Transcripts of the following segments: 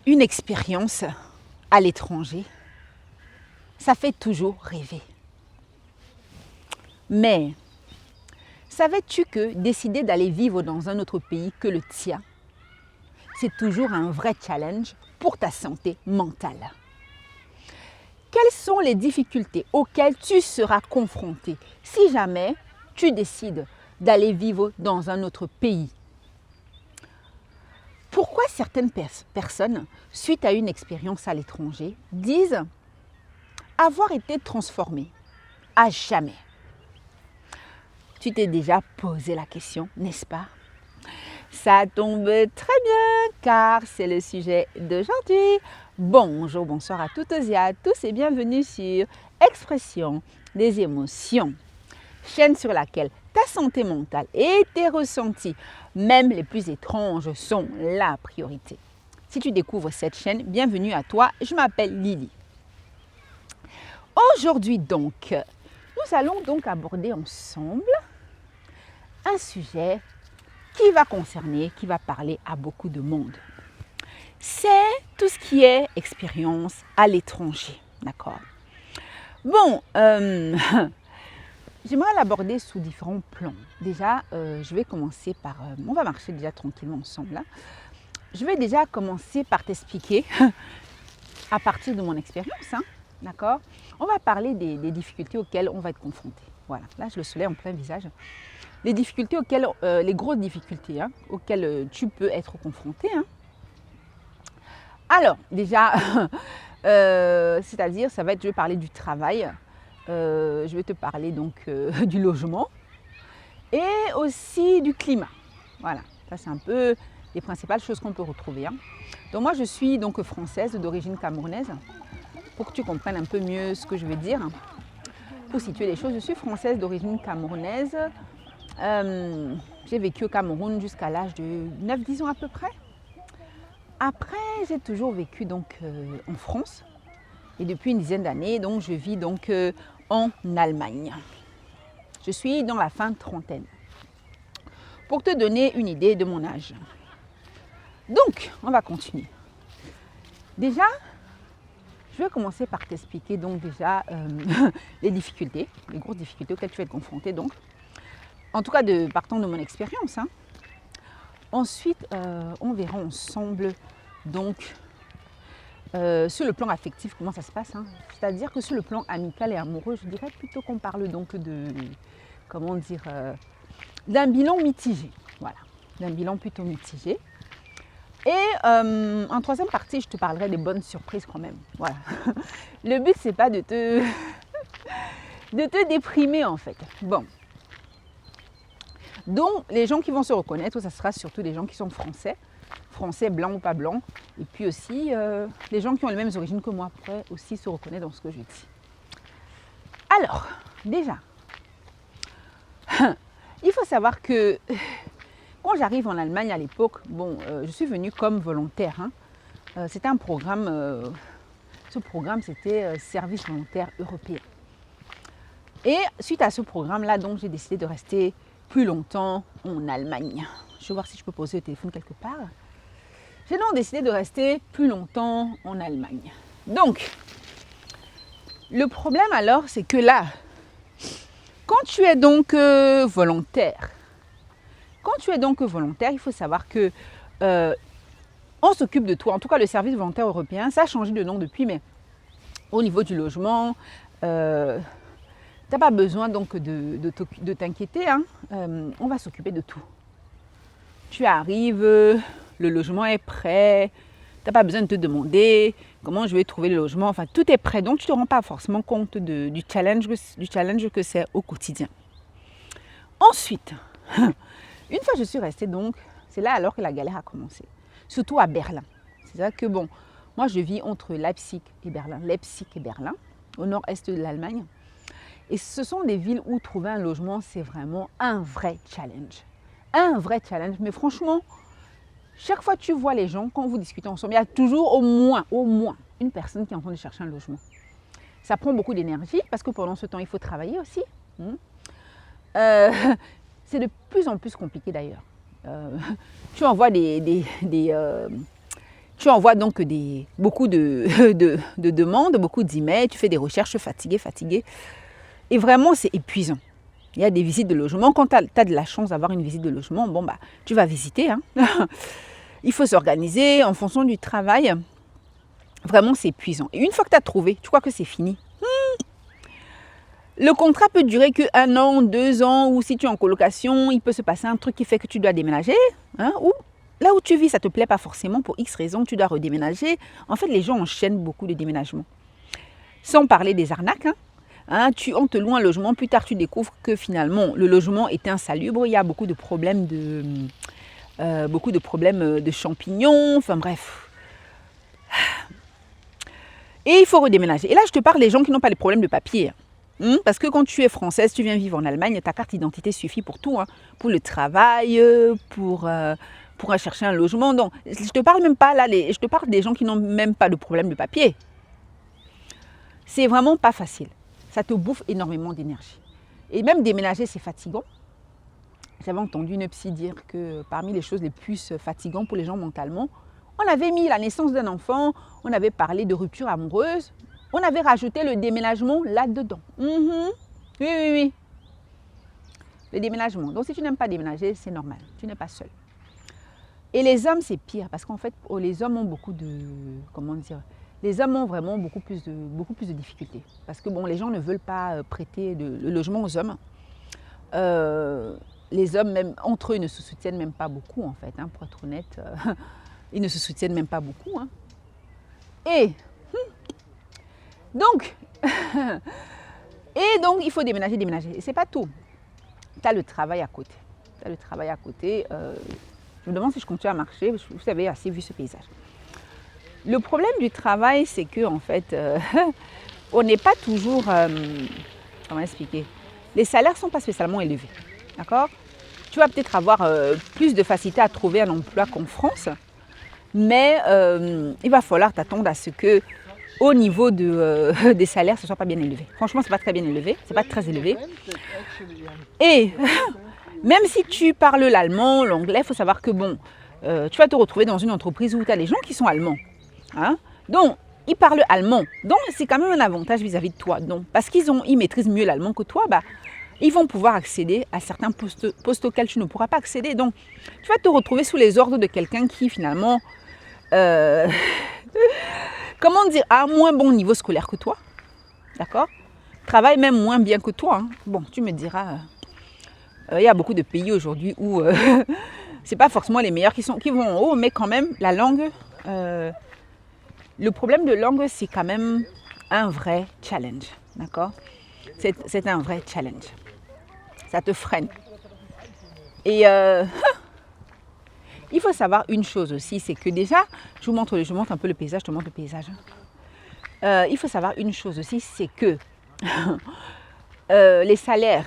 Une expérience à l'étranger, ça fait toujours rêver. Mais savais-tu que décider d'aller vivre dans un autre pays que le tien, c'est toujours un vrai challenge pour ta santé mentale? Quelles sont les difficultés auxquelles tu seras confronté si jamais tu décides d'aller vivre dans un autre pays? Pourquoi certaines personnes, suite à une expérience à l'étranger, disent avoir été transformées à jamais? Tu t'es déjà posé la question, n'est-ce pas? Ça tombe très bien car c'est le sujet d'aujourd'hui. Bonjour, bonsoir à toutes et à tous et bienvenue sur Expression des émotions, chaîne sur laquelle ta santé mentale et tes ressentis, même les plus étranges, sont la priorité. Si tu découvres cette chaîne, bienvenue à toi, je m'appelle Lily. Aujourd'hui donc, nous allons donc aborder ensemble un sujet qui va parler à beaucoup de monde. C'est tout ce qui est expérience à l'étranger, d'accord? Bon, j'aimerais l'aborder sous différents plans. Déjà, je vais commencer par... on va marcher déjà tranquillement ensemble, là. Je vais déjà commencer par t'expliquer, à partir de mon expérience, hein, d'accord? On va parler des difficultés auxquelles on va être confronté. Voilà, là, je le soleil en plein visage. Les difficultés auxquelles, les grosses difficultés auxquelles tu peux être confronté. Hein. Alors, déjà, c'est-à-dire, ça va être, je vais parler du travail, je vais te parler donc du logement et aussi du climat. Voilà, ça c'est un peu les principales choses qu'on peut retrouver. Hein. Donc moi, je suis donc française d'origine camerounaise, pour que tu comprennes un peu mieux ce que je veux dire. Pour situer les choses, je suis française d'origine camerounaise. J'ai vécu au Cameroun jusqu'à l'âge de 9-10 ans à peu près. Après, j'ai toujours vécu donc en France et depuis une dizaine d'années, donc je vis donc en Allemagne. Je suis dans la fin trentaine. Pour te donner une idée de mon âge. Donc, on va continuer. Déjà, je vais commencer par t'expliquer donc déjà les difficultés, les grosses difficultés auxquelles tu vas être confronté donc. En tout cas, partant de mon expérience. Hein. Ensuite, on verra ensemble, donc, sur le plan affectif, comment ça se passe. Hein. C'est-à-dire que sur le plan amical et amoureux, je dirais plutôt qu'on parle donc de, comment dire, d'un bilan mitigé. Voilà, d'un bilan plutôt mitigé. Et en troisième partie, je te parlerai des bonnes surprises quand même. Voilà. Le but, c'est pas de te déprimer en fait. Bon. Donc, les gens qui vont se reconnaître, ça sera surtout des gens qui sont français blancs ou pas blancs, et puis aussi les gens qui ont les mêmes origines que moi pourraient aussi se reconnaître dans ce que je dis. Alors, déjà, il faut savoir que quand j'arrive en Allemagne à l'époque, bon, je suis venue comme volontaire. Hein. C'était un programme, ce programme c'était Service volontaire européen. Et suite à ce programme-là, donc j'ai décidé de rester plus longtemps en Allemagne. Je vais voir si je peux poser le téléphone quelque part. J'ai donc décidé de rester plus longtemps en Allemagne. Donc, le problème alors, c'est que là, quand tu es donc volontaire, il faut savoir que on s'occupe de toi. En tout cas, le service volontaire européen, ça a changé de nom depuis, mais au niveau du logement, tu n'as pas besoin donc de t'inquiéter. Hein. On va s'occuper de tout. Tu arrives, le logement est prêt, tu n'as pas besoin de te demander comment je vais trouver le logement. Enfin, tout est prêt, donc tu ne te rends pas forcément compte du challenge que c'est au quotidien. Ensuite, une fois je suis restée donc, c'est là alors que la galère a commencé, surtout à Berlin. C'est-à-dire que bon, moi je vis entre Leipzig et Berlin, au nord-est de l'Allemagne. Et ce sont des villes où trouver un logement, c'est vraiment un vrai challenge. Un vrai challenge, mais franchement, chaque fois que tu vois les gens, quand vous discutez ensemble, il y a toujours au moins une personne qui est en train de chercher un logement. Ça prend beaucoup d'énergie parce que pendant ce temps, il faut travailler aussi. C'est de plus en plus compliqué d'ailleurs. Tu envoies Tu envoies donc beaucoup de demandes, beaucoup d'emails, tu fais des recherches fatigué. Et vraiment, c'est épuisant. Il y a des visites de logement. Quand tu as de la chance d'avoir une visite de logement, bon, bah, tu vas visiter. Hein. Il faut s'organiser en fonction du travail. Vraiment, c'est épuisant. Et une fois que tu as trouvé, tu crois que c'est fini. Le contrat peut durer que 1 an, 2 ans, ou si tu es en colocation, il peut se passer un truc qui fait que tu dois déménager. Hein, ou là où tu vis, ça ne te plaît pas forcément, pour X raisons, tu dois redéménager. En fait, les gens enchaînent beaucoup de déménagements. Sans parler des arnaques. Hein, on te loue un logement, plus tard tu découvres que finalement le logement est insalubre, il y a beaucoup de problèmes de champignons, enfin bref. Et il faut redéménager. Et là je te parle des gens qui n'ont pas les problèmes de papier. Parce que quand tu es française, tu viens vivre en Allemagne, ta carte d'identité suffit pour tout. Hein, pour le travail, pour chercher un logement. Donc je te parle même pas là, je te parle des gens qui n'ont même pas de problème de papier. C'est vraiment pas facile. Ça te bouffe énormément d'énergie. Et même déménager, c'est fatigant. J'avais entendu une psy dire que parmi les choses les plus fatigantes pour les gens mentalement, on avait mis la naissance d'un enfant, on avait parlé de rupture amoureuse, on avait rajouté le déménagement là-dedans. Oui. Le déménagement. Donc si tu n'aimes pas déménager, c'est normal. Tu n'es pas seul. Et les hommes, c'est pire parce qu'en fait, les hommes ont beaucoup de... Comment dire ? Les hommes ont vraiment beaucoup plus de difficultés. Parce que bon, les gens ne veulent pas prêter le logement aux hommes. Les hommes, même entre eux, ne se soutiennent même pas beaucoup, en fait. Hein, pour être honnête, ils ne se soutiennent même pas beaucoup. Hein. Et donc, il faut déménager. Et c'est pas tout. Tu as le travail à côté. Je me demande si je continue à marcher. Vous avez assez vu ce paysage. Le problème du travail, c'est que en fait, on n'est pas toujours... comment expliquer ? Les salaires ne sont pas spécialement élevés. D'accord ? Tu vas peut-être avoir plus de facilité à trouver un emploi qu'en France, mais il va falloir t'attendre à ce que, au niveau des salaires, ce ne soit pas bien élevé. Franchement, ce n'est pas très bien élevé, ce n'est pas très élevé. Et même si tu parles l'allemand, l'anglais, il faut savoir que bon, tu vas te retrouver dans une entreprise où tu as les gens qui sont allemands. Hein? Donc, ils parlent allemand. Donc, c'est quand même un avantage vis-à-vis de toi. Donc, parce qu'ils maîtrisent mieux l'allemand que toi, bah, ils vont pouvoir accéder à certains postes auxquels tu ne pourras pas accéder. Donc, tu vas te retrouver sous les ordres de quelqu'un qui, finalement, comment dire, a un moins bon niveau scolaire que toi. D'accord ? Travaille même moins bien que toi. Hein. Bon, tu me diras, il y a beaucoup de pays aujourd'hui où ce n'est pas forcément les meilleurs qui vont en haut, mais quand même, la langue... le problème de langue, c'est quand même un vrai challenge, d'accord ? C'est un vrai challenge. Ça te freine. Et il faut savoir une chose aussi, c'est que déjà, je montre un peu le paysage, je te montre le paysage. Il faut savoir une chose aussi, c'est que les salaires,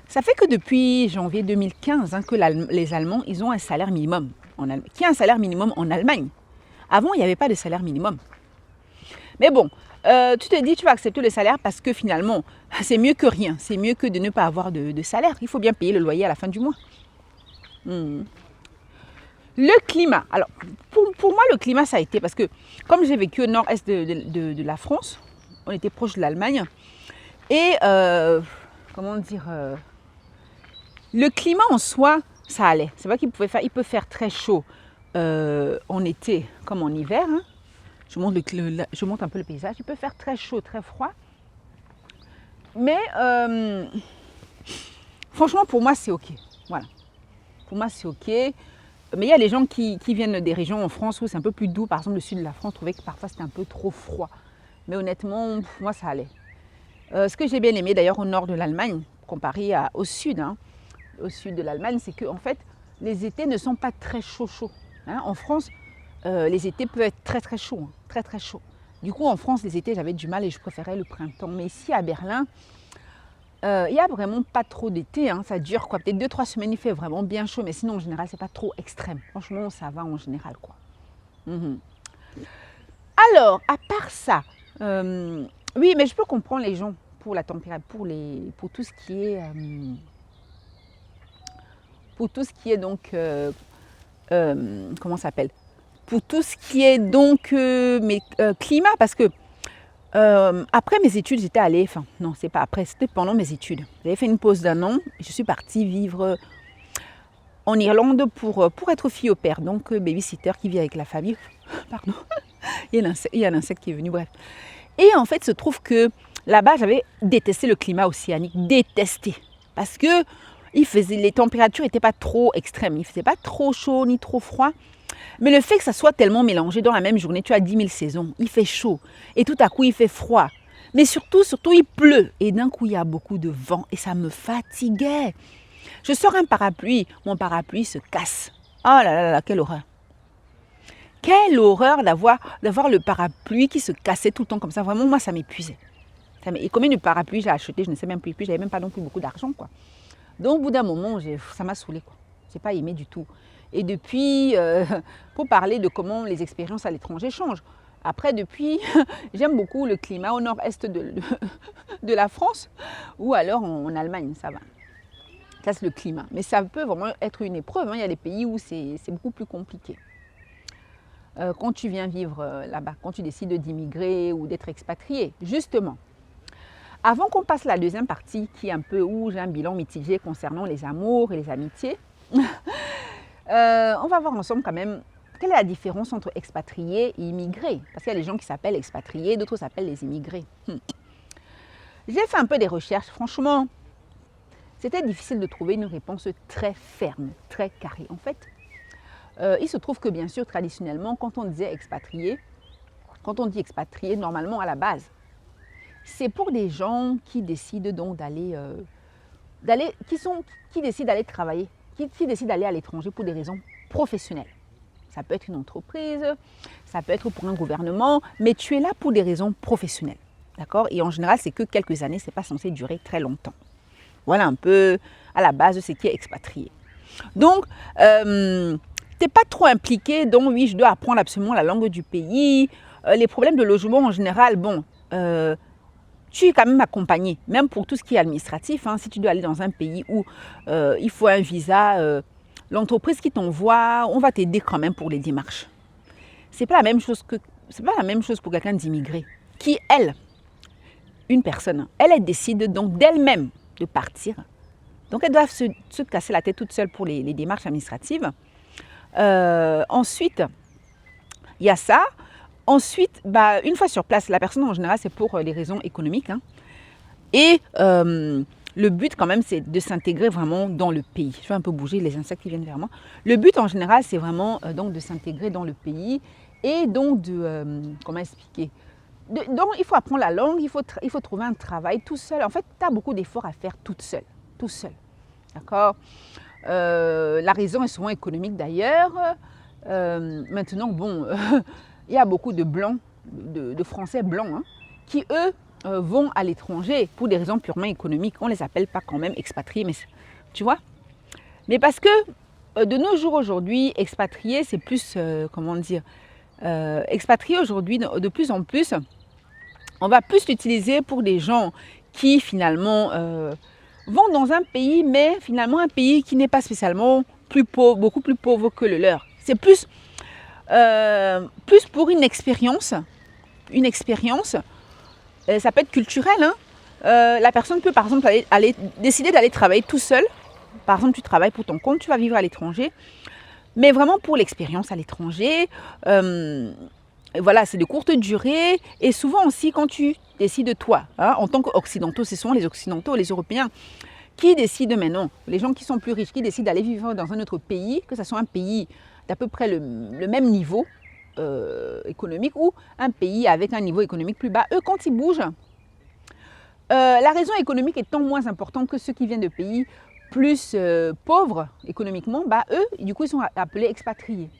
ça fait que depuis janvier 2015 que les Allemands, ils ont un salaire minimum. Qui a un salaire minimum en Allemagne ? Avant, il n'y avait pas de salaire minimum. Mais bon, tu te dis, tu vas accepter le salaire parce que finalement, c'est mieux que rien. C'est mieux que de ne pas avoir de salaire. Il faut bien payer le loyer à la fin du mois. Le climat. Alors, pour moi, le climat, ça a été parce que comme j'ai vécu au nord-est de la France, on était proche de l'Allemagne. Et, comment dire, le climat en soi, ça allait. C'est vrai qu'il peut faire très chaud en été comme en hiver. Hein. Je montre un peu le paysage. Il peut faire très chaud, très froid. Mais franchement, pour moi, c'est OK. Voilà. Pour moi, c'est OK. Mais il y a les gens qui viennent des régions en France où c'est un peu plus doux. Par exemple, le sud de la France, trouvaient que parfois c'était un peu trop froid. Mais honnêtement, moi, ça allait. Ce que j'ai bien aimé d'ailleurs au nord de l'Allemagne, comparé au sud de l'Allemagne, c'est qu'en fait, les étés ne sont pas très chauds. Hein. En France, les étés peuvent être très très chauds. Hein. Très très chauds. Du coup, en France, les étés, j'avais du mal et je préférais le printemps. Mais ici, à Berlin, il n'y a vraiment pas trop d'été, hein. Ça dure quoi, peut-être 2-3 semaines, il fait vraiment bien chaud, mais sinon en général, c'est pas trop extrême. Franchement, ça va en général, quoi. Alors, à part ça, oui, mais je peux comprendre les gens pour la température, pour tout ce qui est, donc, comment ça s'appelle ? pour tout ce qui est donc climat, parce que après mes études, j'étais allée, enfin non, c'est pas après, c'était pendant mes études. J'avais fait une pause d'1 an et je suis partie vivre en Irlande pour être fille au père, donc babysitter qui vit avec la famille. Pardon, il y a un insecte qui est venu, bref. Et en fait, il se trouve que là-bas, j'avais détesté le climat océanique, détesté. Parce que les températures n'étaient pas trop extrêmes, il ne faisait pas trop chaud ni trop froid. Mais le fait que ça soit tellement mélangé dans la même journée, tu as 10 000 saisons, il fait chaud et tout à coup il fait froid. Mais surtout il pleut et d'un coup il y a beaucoup de vent et ça me fatiguait. Je sors un parapluie, mon parapluie se casse. Oh là là là, quelle horreur. Quelle horreur d'avoir le parapluie qui se cassait tout le temps comme ça. Vraiment, moi ça m'épuisait. Et combien de parapluies j'ai acheté, je ne sais même plus. Puis j'avais même pas non plus beaucoup d'argent, quoi. Donc au bout d'un moment, ça m'a saoulée, quoi. Je n'ai pas aimé du tout. Et depuis, pour parler de comment les expériences à l'étranger changent. Après, depuis, j'aime beaucoup le climat au nord-est de la France ou alors en Allemagne, ça va. Ça, c'est le climat. Mais ça peut vraiment être une épreuve, hein. Il y a des pays où c'est beaucoup plus compliqué. Quand tu viens vivre là-bas, quand tu décides d'immigrer ou d'être expatrié, justement. Avant qu'on passe à la deuxième partie, qui est un peu où j'ai un bilan mitigé concernant les amours et les amitiés, on va voir ensemble quand même quelle est la différence entre expatriés et immigrés. Parce qu'il y a des gens qui s'appellent expatriés, d'autres s'appellent les immigrés. J'ai fait un peu des recherches. Franchement, c'était difficile de trouver une réponse très ferme, très carrée. En fait, il se trouve que bien sûr, traditionnellement, quand on disait expatrié, quand on dit expatrié, normalement à la base, c'est pour des gens qui décident donc qui décident d'aller travailler, qui décident d'aller à l'étranger pour des raisons professionnelles. Ça peut être une entreprise, ça peut être pour un gouvernement, mais tu es là pour des raisons professionnelles. D'accord? Et en général, c'est que quelques années, ce n'est pas censé durer très longtemps. Voilà un peu à la base de ce qui est expatrié. Donc, tu n'es pas trop impliqué, donc oui, je dois apprendre absolument la langue du pays. Les problèmes de logement en général, bon, tu es quand même accompagné, même pour tout ce qui est administratif. Hein, si tu dois aller dans un pays où il faut un visa, l'entreprise qui t'envoie, on va t'aider quand même pour les démarches. C'est pas la même chose pour quelqu'un d'immigré qui, une personne, elle décide donc d'elle-même de partir. Donc elle doit se casser la tête toute seule pour les démarches administratives. Ensuite, il y a ça. Ensuite, une fois sur place, la personne en général, c'est pour les raisons économiques. Hein. Et le but quand même, c'est de s'intégrer vraiment dans le pays. Je vais un peu bouger les insectes qui viennent vers moi. Le but en général, c'est vraiment donc de s'intégrer dans le pays et donc comment expliquer, donc il faut apprendre la langue, il faut trouver un travail tout seul. En fait, tu as beaucoup d'efforts à faire toute seule, tout seul. D'accord? La raison est souvent économique d'ailleurs. Maintenant, bon... il y a beaucoup de blancs, de Français blancs, hein, qui eux vont à l'étranger pour des raisons purement économiques. On ne les appelle pas quand même expatriés, mais tu vois. Mais parce que de nos jours aujourd'hui, expatriés, c'est plus, comment dire, expatriés aujourd'hui, de plus en plus, on va plus l'utiliser pour des gens qui finalement vont dans un pays, mais finalement un pays qui n'est pas spécialement plus pauvre, beaucoup plus pauvre que le leur. C'est plus pour une expérience, ça peut être culturel. Hein. La personne peut par exemple décider d'aller travailler tout seul. Par exemple, tu travailles pour ton compte, tu vas vivre à l'étranger, mais vraiment pour l'expérience à l'étranger. Voilà, c'est de courte durée et souvent aussi quand tu décides toi, hein, en tant qu'occidentaux, ce sont les occidentaux, les Européens qui décident maintenant, les gens qui sont plus riches, qui décident d'aller vivre dans un autre pays, que ce soit un pays d'à peu près le même niveau économique ou un pays avec un niveau économique plus bas. Eux, quand ils bougent, la raison économique étant moins importante que ceux qui viennent de pays plus pauvres économiquement, eux, du coup, ils sont appelés expatriés.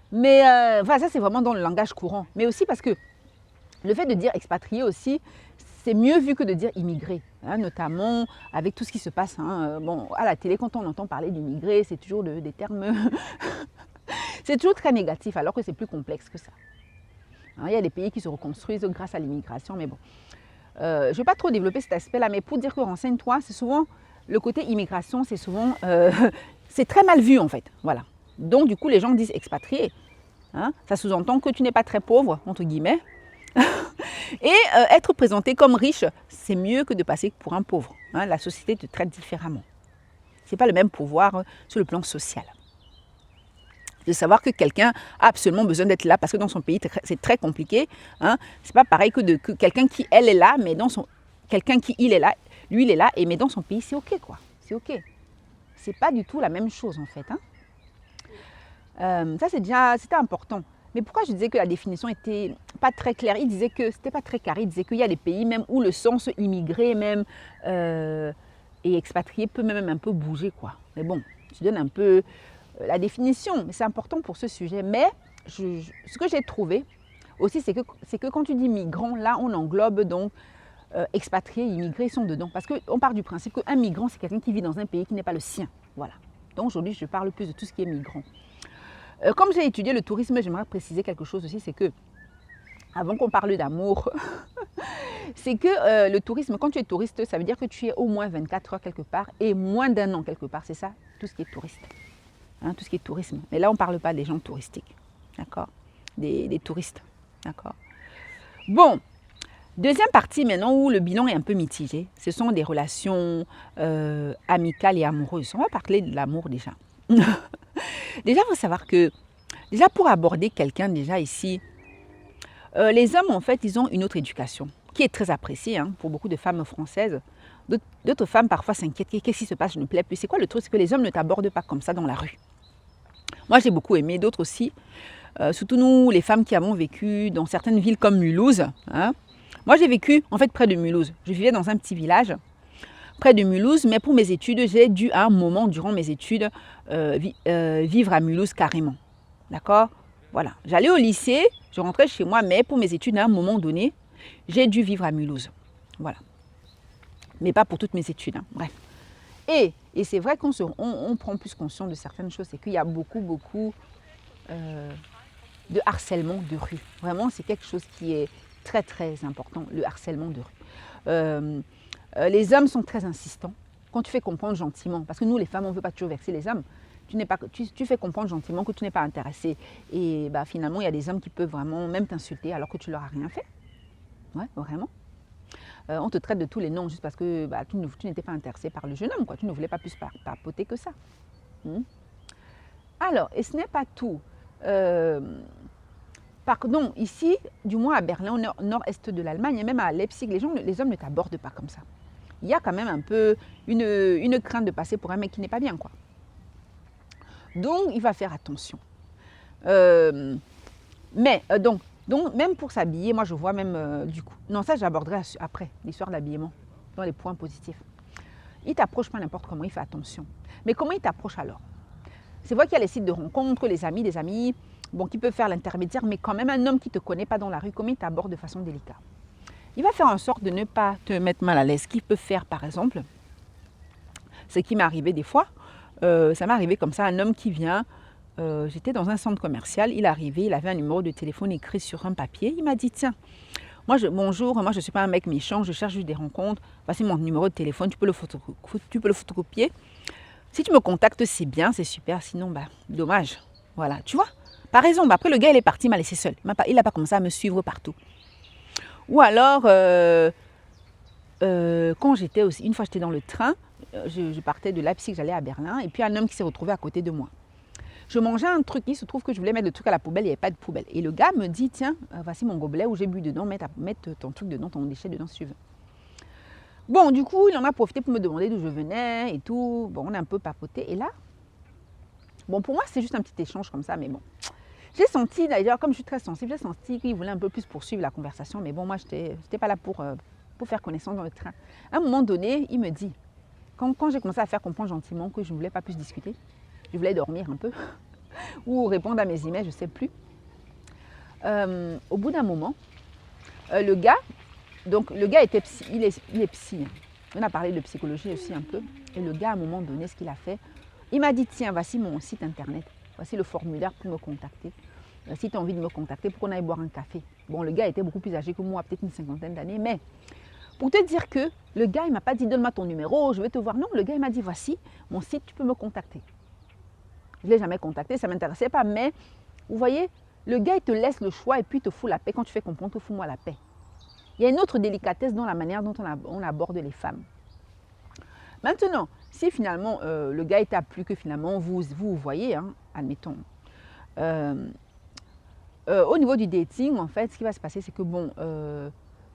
Mais voilà, ça, c'est vraiment dans le langage courant. Mais aussi parce que le fait de dire expatrié aussi, c'est mieux vu que de dire immigré, hein, notamment avec tout ce qui se passe. Hein, bon, à la télé, quand on entend parler d'immigré, c'est toujours des termes... c'est toujours très négatif, alors que c'est plus complexe que ça. Hein, il y a des pays qui se reconstruisent grâce à l'immigration, mais bon. Je ne vais pas trop développer cet aspect-là, mais pour dire que renseigne-toi, c'est souvent... Le côté immigration, c'est souvent... c'est très mal vu, en fait. Voilà. Donc, du coup, les gens disent expatriés. Hein? Ça sous-entend que tu n'es pas très pauvre, entre guillemets. Et être présenté comme riche, c'est mieux que de passer pour un pauvre. Hein? La société te traite différemment. Ce n'est pas le même pouvoir sur le plan social. De savoir que quelqu'un a absolument besoin d'être là parce que dans son pays, c'est très compliqué. Hein? Ce n'est pas pareil que quelqu'un qui, elle, est là, mais dans son... Quelqu'un qui, il est là, lui, il est là, mais dans son pays, c'est OK, quoi. C'est OK. C'est pas du tout la même chose, en fait. Hein? Ça, c'était important. Mais pourquoi je disais que la définition n'était pas très claire? Il disait que c'était pas très carré. Il disait qu'il y a des pays même où le sens immigré même et expatrié peut même un peu bouger, quoi. Mais bon, je donne un peu la définition, mais c'est important pour ce sujet. Mais ce que j'ai trouvé aussi, c'est que quand tu dis migrant, là, on englobe donc expatriés, immigrés, ils sont dedans. Parce qu'on part du principe qu'un migrant, c'est quelqu'un qui vit dans un pays qui n'est pas le sien. Voilà. Donc aujourd'hui, je parle plus de tout ce qui est migrant. Comme j'ai étudié le tourisme, j'aimerais préciser quelque chose aussi, c'est que, avant qu'on parle d'amour, c'est que le tourisme, quand tu es touriste, ça veut dire que tu es au moins 24 heures quelque part et moins d'un an quelque part. C'est ça, tout ce qui est touriste. Hein, tout ce qui est tourisme. Mais là, on ne parle pas des gens touristiques. D'accord? Des touristes. D'accord? Bon. Deuxième partie maintenant où le bilan est un peu mitigé, ce sont des relations amicales et amoureuses. On va parler de l'amour déjà. Déjà, il faut savoir que, déjà pour aborder quelqu'un déjà ici, les hommes en fait, ils ont une autre éducation qui est très appréciée hein, pour beaucoup de femmes françaises. D'autres femmes parfois s'inquiètent, qu'est-ce qui se passe, je ne plais plus. C'est quoi le truc? C'est que les hommes ne t'abordent pas comme ça dans la rue. Moi, j'ai beaucoup aimé, d'autres aussi. Surtout nous, les femmes qui avons vécu dans certaines villes comme Mulhouse. Hein. Moi, j'ai vécu en fait près de Mulhouse. Je vivais dans un petit village près de Mulhouse, mais pour mes études, j'ai dû à un moment durant mes études vivre à Mulhouse carrément. D'accord? Voilà. J'allais au lycée, je rentrais chez moi, mais pour mes études, à un moment donné, j'ai dû vivre à Mulhouse. Voilà. Mais pas pour toutes mes études. Hein. Bref. Et c'est vrai qu'on prend plus conscience de certaines choses. C'est qu'il y a beaucoup de harcèlement de rue. Vraiment, c'est quelque chose qui est très, très important, le harcèlement de rue. Les hommes sont très insistants. Quand tu fais comprendre gentiment, parce que nous, les femmes, on ne veut pas toujours vexer les hommes, tu fais comprendre gentiment que tu n'es pas intéressé. Et bah, finalement, il y a des hommes qui peuvent vraiment même t'insulter alors que tu leur as rien fait. Ouais, vraiment. On te traite de tous les noms juste parce que bah, tu n'étais pas intéressé par le jeune homme, quoi. Tu ne voulais pas plus papoter que ça. Alors, et ce n'est pas tout. Pardon, ici, du moins à Berlin, au nord-est de l'Allemagne, et même à Leipzig, les hommes ne t'abordent pas comme ça. Il y a quand même un peu une crainte de passer pour un mec qui n'est pas bien, quoi. Donc, il va faire attention. Donc, même pour s'habiller, moi, je vois même du coup... Non, ça, j'aborderai après, l'histoire de l'habillement, dans les points positifs. Il ne t'approche pas n'importe comment, il fait attention. Mais comment il t'approche alors? C'est vrai qu'il y a les sites de rencontres, les amis, des amis, bon, qui peuvent faire l'intermédiaire, mais quand même un homme qui ne te connaît pas dans la rue, comment il t'aborde de façon délicate? Il va faire en sorte de ne pas te mettre mal à l'aise. Ce qu'il peut faire, par exemple, ce qui m'est arrivé des fois, ça m'est arrivé comme ça, un homme qui vient, j'étais dans un centre commercial, il est arrivé, il avait un numéro de téléphone écrit sur un papier, il m'a dit, tiens, bonjour, moi je ne suis pas un mec méchant, je cherche juste des rencontres, voici mon numéro de téléphone, tu peux le photocopier. Si tu me contactes, c'est bien, c'est super, sinon, bah, dommage. Voilà, tu vois. Par exemple, après le gars, il est parti, il m'a laissé seul. Il n'a pas commencé à me suivre partout. Ou alors, quand j'étais aussi, une fois j'étais dans le train, je partais de Leipzig, j'allais à Berlin, et puis un homme qui s'est retrouvé à côté de moi. Je mangeais un truc, il se trouve que je voulais mettre le truc à la poubelle, il n'y avait pas de poubelle. Et le gars me dit, tiens, voici mon gobelet où j'ai bu dedans, mets ton truc dedans, ton déchet dedans si tu veux. Bon, du coup, il en a profité pour me demander d'où je venais et tout. Bon, on a un peu papoté. Et là, bon, pour moi, c'est juste un petit échange comme ça, mais bon. J'ai senti, d'ailleurs, comme je suis très sensible, j'ai senti qu'il voulait un peu plus poursuivre la conversation. Mais bon, moi, je n'étais pas là pour faire connaissance dans le train. À un moment donné, il me dit, quand j'ai commencé à faire comprendre gentiment que je ne voulais pas plus discuter, je voulais dormir un peu, ou répondre à mes emails, je ne sais plus. Au bout d'un moment, le gars était psy, il est psy. On a parlé de psychologie aussi un peu. Et le gars, à un moment donné, ce qu'il a fait, il m'a dit, tiens, voici mon site internet. Voici le formulaire pour me contacter. Si tu as envie de me contacter, pour qu'on aille boire un café. Bon, le gars était beaucoup plus âgé que moi, peut-être une 50aine d'années. Mais pour te dire que le gars, il ne m'a pas dit, donne-moi ton numéro, je vais te voir. Non, le gars, il m'a dit, voici mon site, tu peux me contacter. Je ne l'ai jamais contacté, ça ne m'intéressait pas. Mais vous voyez, le gars il te laisse le choix et puis il te fout la paix. Quand tu fais comprendre, te fous-moi la paix. Il y a une autre délicatesse dans la manière dont on aborde les femmes. Maintenant, si finalement le gars t'a plu, que finalement vous voyez, hein, admettons, au niveau du dating, en fait, ce qui va se passer, c'est que bon,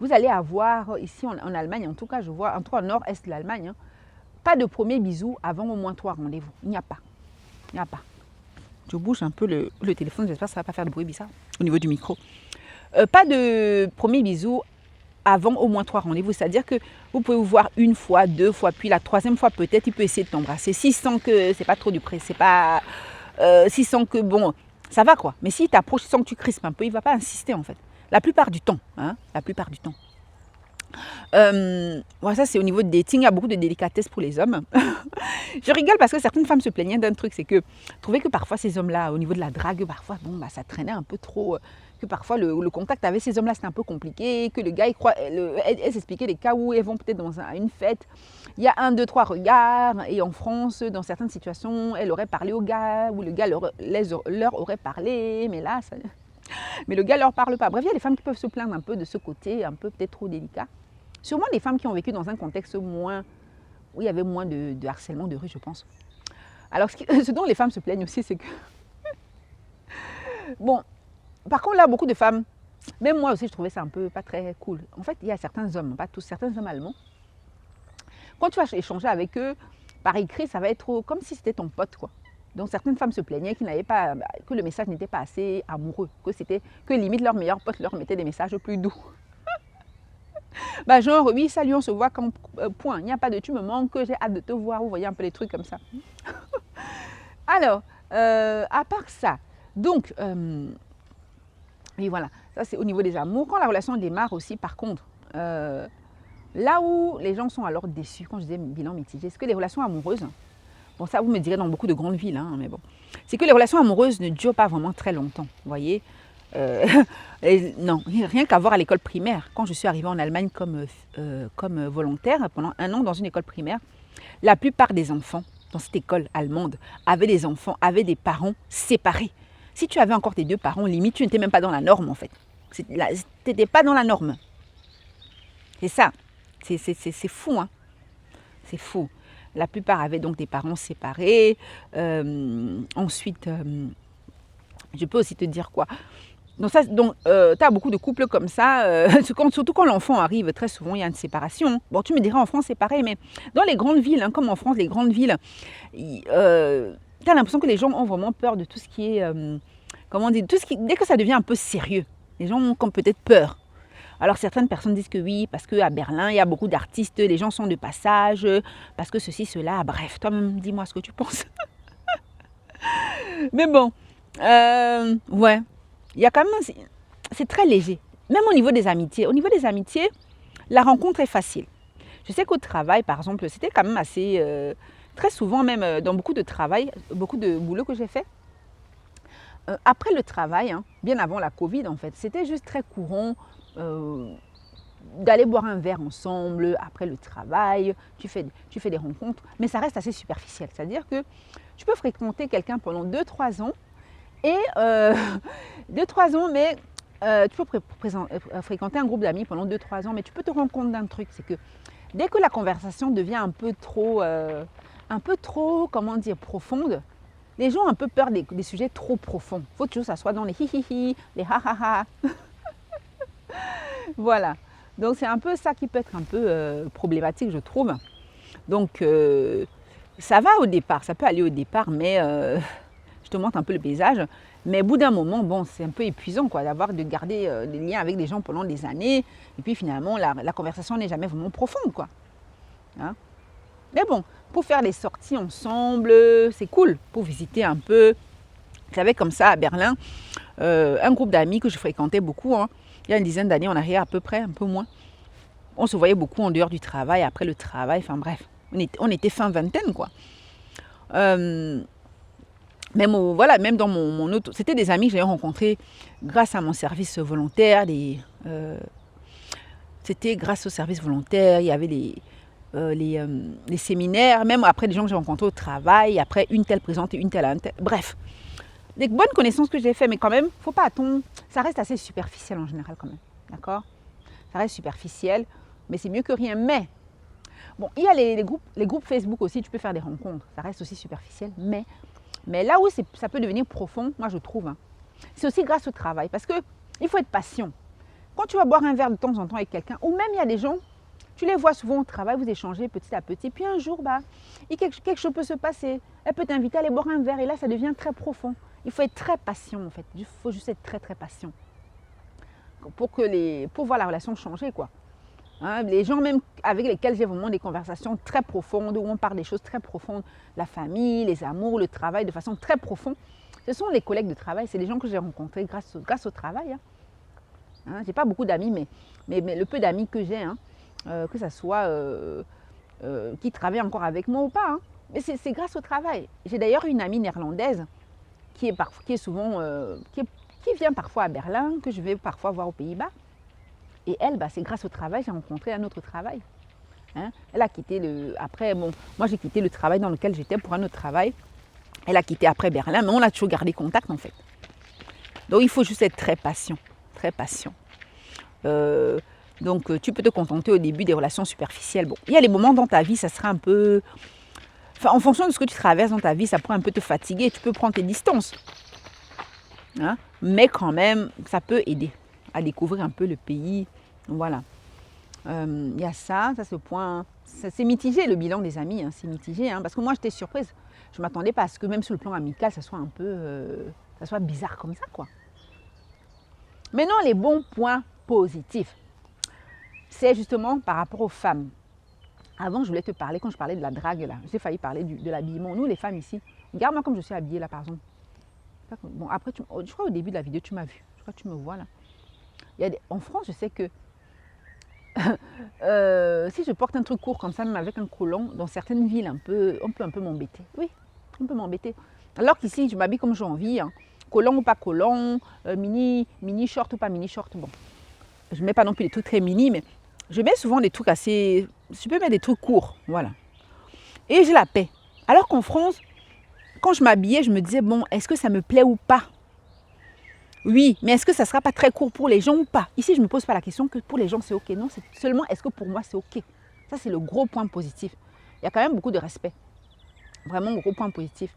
vous allez avoir, ici en Allemagne, en tout cas, je vois, en tout cas au nord-est de l'Allemagne, hein, pas de premier bisou avant au moins 3 rendez-vous. Il n'y a pas. Il n'y a pas. Je bouge un peu le téléphone, j'espère que ça ne va pas faire de bruit bizarre au niveau du micro. Pas de premier bisou avant au moins 3 rendez-vous. C'est-à-dire que vous pouvez vous voir 1 fois, 2 fois, puis la 3e fois peut-être, il peut essayer de t'embrasser. S'il sent que c'est pas trop du près, c'est pas... s'il sent que bon, ça va quoi. Mais s'il t'approche, il sent que tu crispes un peu, il ne va pas insister en fait. La plupart du temps, hein, la plupart du temps. Voilà, ça c'est au niveau de dating, il y a beaucoup de délicatesse pour les hommes. Je rigole parce que certaines femmes se plaignaient d'un truc, c'est que trouvaient que parfois ces hommes-là, au niveau de la drague, parfois bon, bah, ça traînait un peu trop, que parfois le contact avec ces hommes-là c'était un peu compliqué, que le gars il croit, elle s'expliquait les cas où elles vont peut-être dans une fête, il y a 1, 2, 3 regards, et en France, dans certaines situations, elle aurait parlé au gars, ou le gars leur aurait parlé, mais là, mais le gars leur parle pas. Bref, il y a des femmes qui peuvent se plaindre un peu de ce côté, un peu peut-être trop délicat. Sûrement des femmes qui ont vécu dans un contexte moins, où il y avait moins de harcèlement de rue, je pense. Alors, ce dont les femmes se plaignent aussi, c'est que... Bon, par contre, là, beaucoup de femmes, même moi aussi, je trouvais ça un peu pas très cool. En fait, il y a certains hommes, pas tous, certains hommes allemands. Quand tu vas échanger avec eux, par écrit, ça va être comme si c'était ton pote, quoi. Donc, certaines femmes se plaignaient que le message n'était pas assez amoureux, que limite leur meilleur pote leur mettait des messages plus doux. Bah genre, oui, salut, on se voit quand point. Il n'y a pas de tu me manques, j'ai hâte de te voir. Vous voyez un peu les trucs comme ça. Alors, à part ça, donc, et voilà, ça c'est au niveau des amours. Quand la relation démarre aussi, par contre, là où les gens sont alors déçus, quand je disais bilan mitigé, c'est que les relations amoureuses, bon ça vous me direz dans beaucoup de grandes villes, hein, mais bon, c'est que les relations amoureuses ne durent pas vraiment très longtemps, vous voyez. Non, rien qu'à voir à l'école primaire. Quand je suis arrivée en Allemagne comme volontaire pendant 1 an dans une école primaire, la plupart des enfants dans cette école allemande avaient des parents séparés. Si tu avais encore tes 2 parents, limite, tu n'étais même pas dans la norme en fait. Tu n'étais pas dans la norme. C'est ça. C'est fou, hein. C'est fou. La plupart avaient donc des parents séparés. Ensuite, je peux aussi te dire quoi. Donc, tu as beaucoup de couples comme ça, surtout quand l'enfant arrive, très souvent il y a une séparation. Bon, tu me diras en France c'est pareil, mais dans les grandes villes, hein, comme en France, les grandes villes, tu as l'impression que les gens ont vraiment peur de tout ce qui est, dès que ça devient un peu sérieux, les gens ont comme peut-être peur. Alors certaines personnes disent que oui, parce qu'à Berlin, il y a beaucoup d'artistes, les gens sont de passage, parce que ceci, cela, bref, toi-même dis-moi ce que tu penses. Mais bon, ouais. Il y a quand même, c'est très léger. Même au niveau des amitiés. Au niveau des amitiés, la rencontre est facile. Je sais qu'au travail, par exemple, c'était quand même assez... très souvent, même dans beaucoup de travail, beaucoup de boulot que j'ai fait, après le travail, hein, bien avant la Covid en fait, c'était juste très courant d'aller boire un verre ensemble après le travail. Tu fais des rencontres, mais ça reste assez superficiel. C'est-à-dire que tu peux fréquenter quelqu'un pendant 2-3 ans, et 2-3 ans, mais tu peux fréquenter un groupe d'amis pendant 2-3 ans, mais tu peux te rendre compte d'un truc, c'est que dès que la conversation devient un peu trop, comment dire, profonde, les gens ont un peu peur des sujets trop profonds. Il faut toujours que ça soit dans les hi-hi-hi, les ha-ha-ha. Voilà. Donc c'est un peu ça qui peut être un peu problématique, je trouve. Donc ça va au départ, ça peut aller au départ, mais... je te montre un peu le paysage, mais au bout d'un moment, bon, c'est un peu épuisant quoi, de garder des liens avec des gens pendant des années, et puis finalement, la conversation n'est jamais vraiment profonde, quoi. Hein? Mais bon, pour faire des sorties ensemble, c'est cool, pour visiter un peu. J'avais comme ça à Berlin un groupe d'amis que je fréquentais beaucoup, hein, il y a une dizaine d'années en arrière à peu près, un peu moins. On se voyait beaucoup en dehors du travail, après le travail, enfin bref, on était fin vingtaine, quoi. Voilà, même dans mon autre... C'était des amis que j'avais rencontrés grâce à mon service volontaire. C'était grâce au service volontaire, il y avait les séminaires, même après des gens que j'ai rencontrés au travail, après une telle présente et une telle... Bref, des bonnes connaissances que j'ai fait, mais quand même, faut pas attendre. Ça reste assez superficiel en général quand même. D'accord? Ça reste superficiel, mais c'est mieux que rien. Mais, bon, il y a les groupes Facebook aussi, tu peux faire des rencontres. Ça reste aussi superficiel, mais là où ça peut devenir profond, moi je trouve, hein, c'est aussi grâce au travail. Parce qu'il faut être patient. Quand tu vas boire un verre de temps en temps avec quelqu'un, ou même il y a des gens, tu les vois souvent au travail, vous échangez petit à petit, puis un jour, quelque chose peut se passer. Elle peut t'inviter à aller boire un verre, et là, ça devient très profond. Il faut être très patient, en fait. Il faut juste être très, très patient pour voir la relation changer, quoi. Hein, les gens même avec lesquels j'ai vraiment des conversations très profondes, où on parle des choses très profondes, la famille, les amours, le travail, de façon très profonde, ce sont les collègues de travail, c'est des gens que j'ai rencontrés grâce au travail. Hein. Hein, je n'ai pas beaucoup d'amis, mais le peu d'amis que j'ai, hein, que ce soit qui travaillent encore avec moi ou pas, hein, mais c'est grâce au travail. J'ai d'ailleurs une amie néerlandaise qui vient parfois à Berlin, que je vais parfois voir aux Pays-Bas. Et elle, c'est grâce au travail, j'ai rencontré un autre travail. Hein. Elle a quitté après, bon, moi j'ai quitté le travail dans lequel j'étais pour un autre travail. Elle a quitté après Berlin, mais on a toujours gardé contact en fait. Donc il faut juste être très patient, très patient. Donc tu peux te contenter au début des relations superficielles. Bon, il y a des moments dans ta vie, ça sera un peu... Enfin, en fonction de ce que tu traverses dans ta vie, ça pourrait un peu te fatiguer, tu peux prendre tes distances. Hein? Mais quand même, ça peut aider à découvrir un peu le pays. Voilà. Il y a ça ce point. C'est mitigé le bilan des amis, hein, c'est mitigé. Hein, parce que moi, j'étais surprise. Je ne m'attendais pas à ce que même sur le plan amical, ça soit un peu... ça soit bizarre comme ça, quoi. Maintenant, les bons points positifs, c'est justement par rapport aux femmes. Avant, je voulais te parler, quand je parlais de la drague, là, j'ai failli parler de l'habillement. Nous, les femmes ici, regarde-moi comme je suis habillée, là, par exemple. Bon, après, je crois au début de la vidéo, tu m'as vu. Je crois que tu me vois, là. En France, je sais que si je porte un truc court comme ça, même avec un collant, dans certaines villes, on peut un peu m'embêter. Oui, on peut m'embêter. Alors qu'ici, je m'habille comme j'ai envie. Hein. Collant ou pas collant, mini short ou pas mini short. Bon, je ne mets pas non plus des trucs très mini, mais je mets souvent des trucs assez... Je peux mettre des trucs courts, voilà. Et j'ai la paix. Alors qu'en France, quand je m'habillais, je me disais, bon, est-ce que ça me plaît ou pas? Oui, mais est-ce que ça ne sera pas très court pour les gens ou pas? Ici, je ne me pose pas la question que pour les gens, c'est OK. Non, c'est seulement est-ce que pour moi, c'est OK. Ça, c'est le gros point positif. Il y a quand même beaucoup de respect. Vraiment, gros point positif.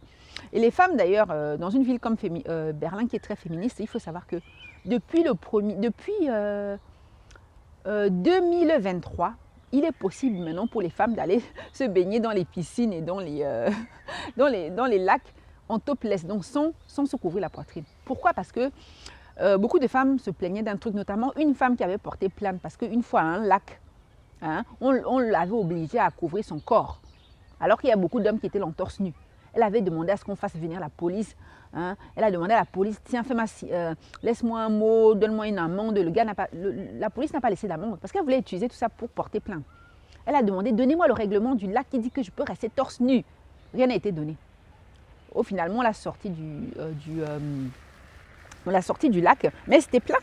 Et les femmes, d'ailleurs, dans une ville comme Berlin, qui est très féministe, il faut savoir que depuis 2023, il est possible maintenant pour les femmes d'aller se baigner dans les piscines et dans les lacs en topless, donc sans se couvrir la poitrine. Pourquoi? Parce que beaucoup de femmes se plaignaient d'un truc, notamment une femme qui avait porté plainte parce qu'une fois à un lac, hein, on l'avait obligée à couvrir son corps, alors qu'il y a beaucoup d'hommes qui étaient là en torse nu. Elle avait demandé à ce qu'on fasse venir la police. Hein. Elle a demandé à la police, tiens, laisse-moi un mot, donne-moi une amende. La police n'a pas laissé d'amende parce qu'elle voulait utiliser tout ça pour porter plainte. Elle a demandé, donnez-moi le règlement du lac qui dit que je peux rester torse nu. Rien n'a été donné. Finalement, on l'a sorti du lac, mais c'était plein.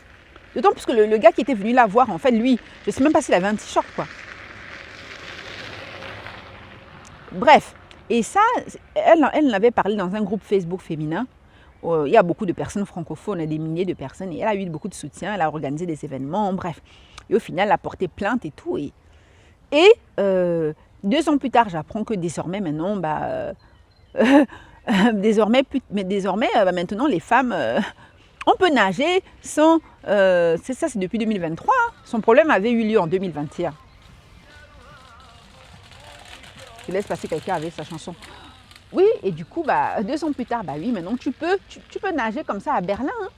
D'autant plus que le gars qui était venu la voir, en fait, lui, je ne sais même pas s'il avait un t-shirt, quoi. Bref, et ça, elle en avait parlé dans un groupe Facebook féminin. Il y a beaucoup de personnes francophones, des milliers de personnes, et elle a eu beaucoup de soutien, elle a organisé des événements, bref. Et au final, elle a porté plainte et tout. Et 2 ans plus tard, j'apprends que désormais, maintenant, maintenant, les femmes, on peut nager sans... c'est depuis 2023. Hein. Son problème avait eu lieu en 2021. Je laisse passer quelqu'un avec sa chanson. Oui, et du coup, 2 ans plus tard, oui, maintenant, tu peux nager comme ça à Berlin. Hein.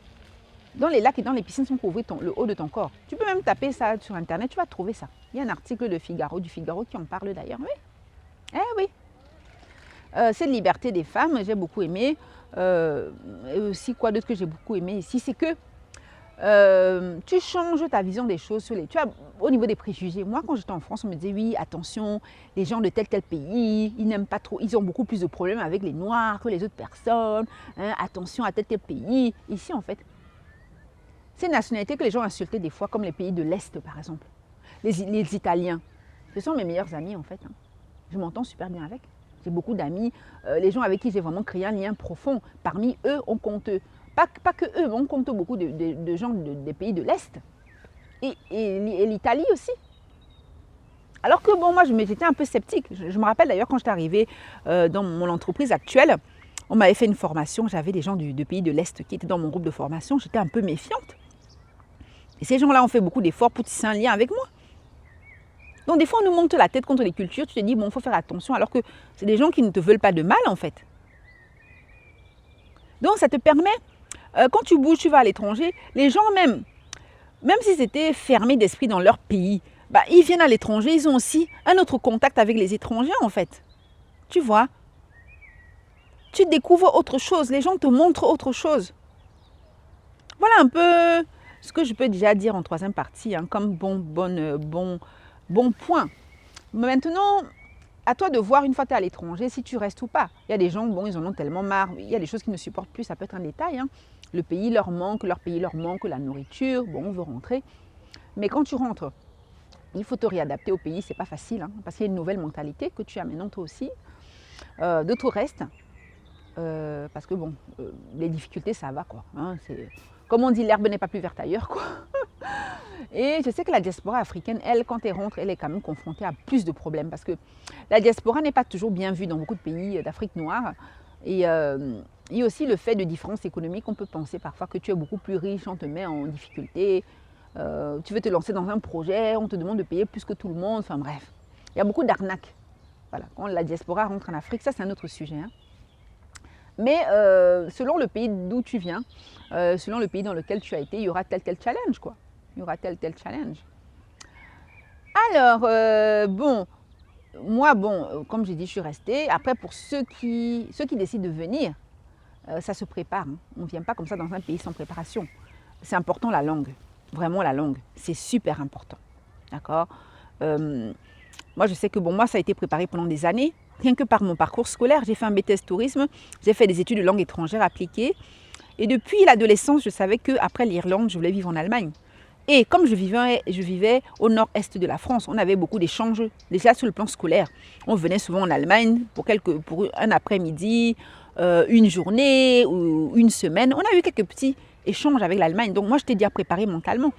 Dans les lacs et dans les piscines sans couvrir le haut de ton corps. Tu peux même taper ça sur Internet, tu vas trouver ça. Il y a un article du Figaro qui en parle d'ailleurs. Oui. Oui. Cette liberté des femmes, j'ai beaucoup aimé. Et aussi, quoi d'autre que j'ai beaucoup aimé ici, c'est que tu changes ta vision des choses au niveau des préjugés. Moi, quand j'étais en France, on me disait, oui, attention, les gens de tel pays, ils n'aiment pas trop, ils ont beaucoup plus de problèmes avec les Noirs que les autres personnes. Hein, attention à tel pays. Ici, en fait, c'est une nationalité que les gens insultaient des fois, comme les pays de l'Est, par exemple. Les Italiens, ce sont mes meilleurs amis, en fait. Hein. Je m'entends super bien avec. J'ai beaucoup d'amis, les gens avec qui j'ai vraiment créé un lien profond. Parmi eux, on compte, pas que eux, mais on compte beaucoup de gens des pays de l'Est. Et l'Italie aussi. Alors que bon, moi, j'étais un peu sceptique. Je me rappelle d'ailleurs quand j'étais arrivée dans mon entreprise actuelle, on m'avait fait une formation, j'avais des gens du pays de l'Est qui étaient dans mon groupe de formation, j'étais un peu méfiante. Et ces gens-là ont fait beaucoup d'efforts pour tisser un lien avec moi. Donc des fois, on nous monte la tête contre les cultures, tu te dis, bon, il faut faire attention, alors que c'est des gens qui ne te veulent pas de mal, en fait. Donc ça te permet, quand tu bouges, tu vas à l'étranger, les gens même s'ils étaient fermés d'esprit dans leur pays, bah, ils viennent à l'étranger, ils ont aussi un autre contact avec les étrangers, en fait. Tu vois? Tu découvres autre chose, les gens te montrent autre chose. Voilà un peu ce que je peux déjà dire en troisième partie, hein, comme bon point. Maintenant, à toi de voir une fois que tu es à l'étranger si tu restes ou pas. Il y a des gens, bon, ils en ont tellement marre, il y a des choses qu'ils ne supportent plus, ça peut être un détail. Hein. Le pays leur manque, leur pays leur manque, la nourriture, bon, on veut rentrer. Mais quand tu rentres, il faut te réadapter au pays, c'est pas facile, hein, parce qu'il y a une nouvelle mentalité que tu as maintenant toi aussi. De tout reste, parce que bon, les difficultés, ça va quoi. Hein, comme on dit, l'herbe n'est pas plus verte ailleurs quoi. Et je sais que la diaspora africaine, elle, quand elle rentre, elle est quand même confrontée à plus de problèmes parce que la diaspora n'est pas toujours bien vue dans beaucoup de pays d'Afrique noire. Et il y a aussi le fait de différences économiques. On peut penser parfois que tu es beaucoup plus riche, on te met en difficulté. Tu veux te lancer dans un projet, on te demande de payer plus que tout le monde. Enfin bref, il y a beaucoup d'arnaques. Voilà, quand la diaspora rentre en Afrique, ça c'est un autre sujet. Hein. Mais selon le pays d'où tu viens, selon le pays dans lequel tu as été, il y aura tel challenge quoi. Il y aura tel challenge. Alors, bon, moi, bon, comme j'ai dit, je suis restée. Après, pour ceux qui décident de venir, ça se prépare. Hein. On ne vient pas comme ça dans un pays sans préparation. C'est important la langue, vraiment la langue. C'est super important, d'accord. Moi, je sais que bon, moi, ça a été préparé pendant des années. Rien que par mon parcours scolaire, j'ai fait un BTS tourisme, j'ai fait des études de langue étrangère appliquées. Et depuis l'adolescence, je savais qu'après l'Irlande, je voulais vivre en Allemagne. Et comme je vivais au nord-est de la France, on avait beaucoup d'échanges, déjà sur le plan scolaire. On venait souvent en Allemagne pour un après-midi, une journée ou une semaine. On a eu quelques petits échanges avec l'Allemagne. Donc moi, je t'ai déjà préparé mentalement.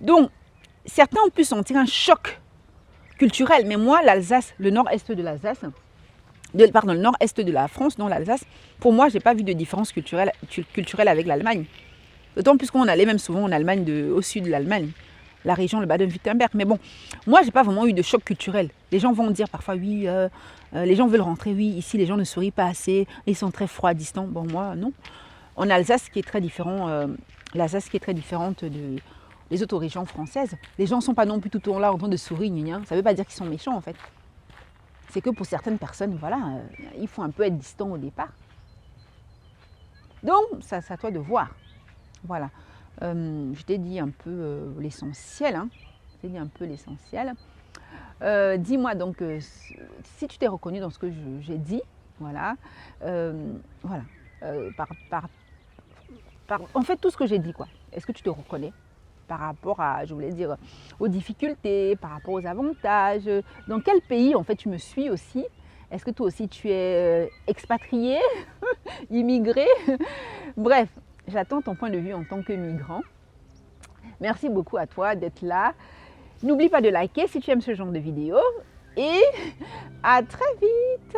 Donc, certains ont pu sentir un choc culturel. Mais moi, l'Alsace, le nord-est de l'Alsace, le nord-est de la France, non l'Alsace, pour moi, je n'ai pas vu de différence culturelle avec l'Allemagne. D'autant plus qu'on allait même souvent en Allemagne, au sud de l'Allemagne, la région, le Baden-Württemberg. Mais bon, moi, je n'ai pas vraiment eu de choc culturel. Les gens vont dire parfois, oui, les gens veulent rentrer, oui, ici, les gens ne sourient pas assez, ils sont très froids, distants. Bon, moi, non. En Alsace, qui est très différent, l'Alsace qui est très différente des autres régions françaises, les gens ne sont pas non plus tout le temps là en train de sourire, ça ne veut pas dire qu'ils sont méchants, en fait. C'est que pour certaines personnes, voilà, il faut un peu être distant au départ. Donc, ça, c'est à toi de voir. Voilà, je t'ai dit un peu l'essentiel. Hein. Je t'ai dit un peu l'essentiel. Dis-moi donc si tu t'es reconnu dans ce que j'ai dit. Voilà. Voilà. En fait, tout ce que j'ai dit, quoi. Est-ce que tu te reconnais par rapport à, je voulais dire, aux difficultés, par rapport aux avantages? Dans quel pays, en fait, tu me suis aussi? Est-ce que toi aussi, tu es expatrié, immigré? Bref. J'attends ton point de vue en tant que migrant. Merci beaucoup à toi d'être là. N'oublie pas de liker si tu aimes ce genre de vidéo. Et à très vite!